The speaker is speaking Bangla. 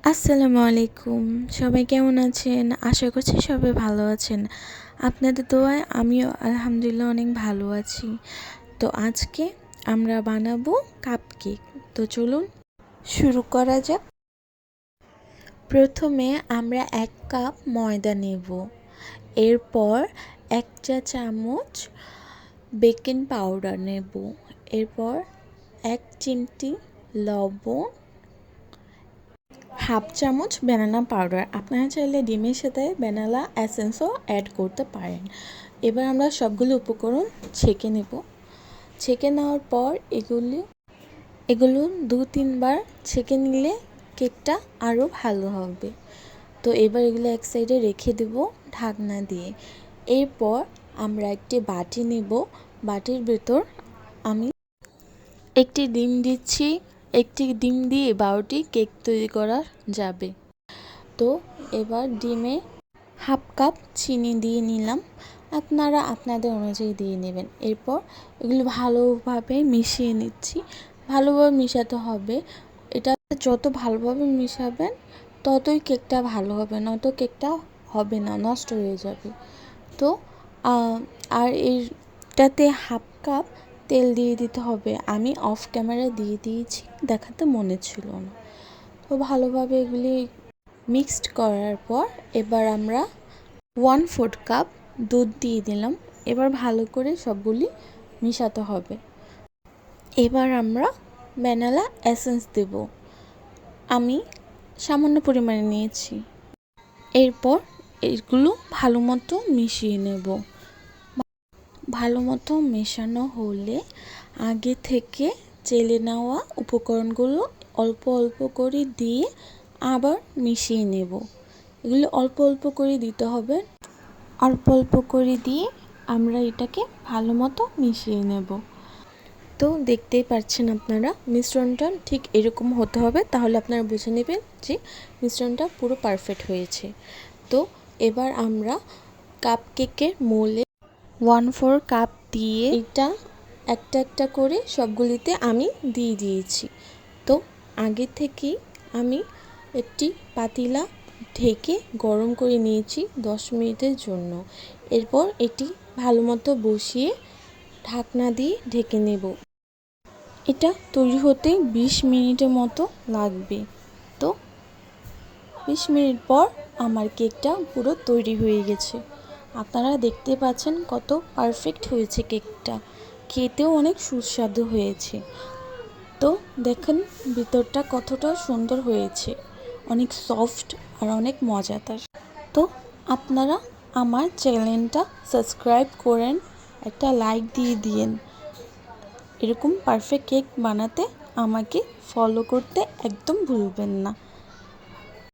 আসসালামু আলাইকুম। সবাই কেমন আছেন? আশা করছি সবাই ভালো আছেন। আপনাদের দোয়ায় আমিও আলহামদুলিল্লাহ অনেক ভালো আছি। তো আজকে আমরা বানাবো কাপকেক। তো চলুন শুরু করা যাক। প্রথমে আমরা 1 কাপ ময়দা নেব। এরপর 1 চা চামচ বেকিং পাউডার নেব। এরপর 1 চিমটি লবণ, হাফ চামচ ব্যানানা পাউডার। আপনারা চাইলে ডিমের সাথে ভ্যানিলা এসেন্সও অ্যাড করতে পারেন। এবার আমরা সবগুলো উপকরণ ছেঁকে নেব। ছেঁকে নেওয়ার পর এগুলো 2-3 বার ছেঁকে নিলে কেকটা আরও ভালো হবে। তো এবার এগুলো এক সাইডে রেখে দেব ঢাকনা দিয়ে। এরপর আমরা একটি বাটি নেব। বাটির ভেতর আমি একটি ডিম দিচ্ছি। একটি ডিম দিয়ে 12টি কেক তৈরি করা যাবে। তো এবার ডিমে হাফ কাপ চিনি দিয়ে নিলাম। আপনারা আপনাদের অনুযায়ী দিয়ে নেবেন। এরপর এগুলো ভালোভাবে মিশিয়ে নিচ্ছি। ভালোভাবে মিশাতে হবে। এটা যত ভালোভাবে মিশাবেন ততই কেকটা ভালো হবে, নয়তো কেকটা হবে না, নষ্ট হয়ে যাবে। তো আর এটাতে হাফ কাপ তেল দিয়ে দিতে হবে। আমি অফ ক্যামেরা দিয়ে দিয়েছি, দেখাতে মনে ছিল না। তো ভালোভাবে এগুলি মিক্সড করার পর এবার আমরা 1/4 কাপ দুধ দিয়ে দিলাম। এবার ভালো করে সবগুলি মিশাতে হবে। এবার আমরা ভ্যানিলা এসেন্স দেব। আমি সামান্য পরিমাণে নিয়েছি। এরপর এগুলো ভালো মতো মিশিয়ে নেব। ভালো মতো মেশানো হলে আগে থেকে চেলে নেওয়া উপকরণগুলো অল্প অল্প করে দিয়ে আবার মিশিয়ে নেব। এগুলো অল্প অল্প করে দিতে হবে। অল্প অল্প করে দিয়ে আমরা এটাকে ভালো মতো মিশিয়ে নেব। তো দেখতেই পাচ্ছেন আপনারা, মিশ্রণটা ঠিক এরকম হতে হবে, তাহলে আপনারা বুঝে নেবেন যে মিশ্রণটা পুরো পারফেক্ট হয়েছে। তো এবার আমরা কাপকেকের মোলে 1/4 কাপ দিয়ে এটা একটা একটা করে সবগুলিতে আমি দিয়ে দিয়েছি। তো আগে থেকেই আমি একটি পাতিলা ঢেকে গরম করে নিয়েছি 10 মিনিটের জন্য। এরপর এটি ভালো মতো বসিয়ে ঢাকনা দিয়ে ঢেকে নেব। এটা তৈরি হতে 20 মিনিটের মতো লাগবে। তো 20 মিনিট পর আমার কেকটা পুরো তৈরি হয়ে গেছে। আপনারা দেখতে পাচ্ছেন কত পারফেক্ট হয়েছে কেকটা। খেতেও অনেক সুস্বাদু হয়েছে। তো দেখেন ভিতরটা কতটা সুন্দর হয়েছে, অনেক সফট আর অনেক মজাদার। তো আপনারা আমার চ্যানেলটা সাবস্ক্রাইব করেন, একটা লাইক দিয়ে দিয়েন। এরকম পারফেক্ট কেক বানাতে আমাকে ফলো করতে একদম ভুলবেন না।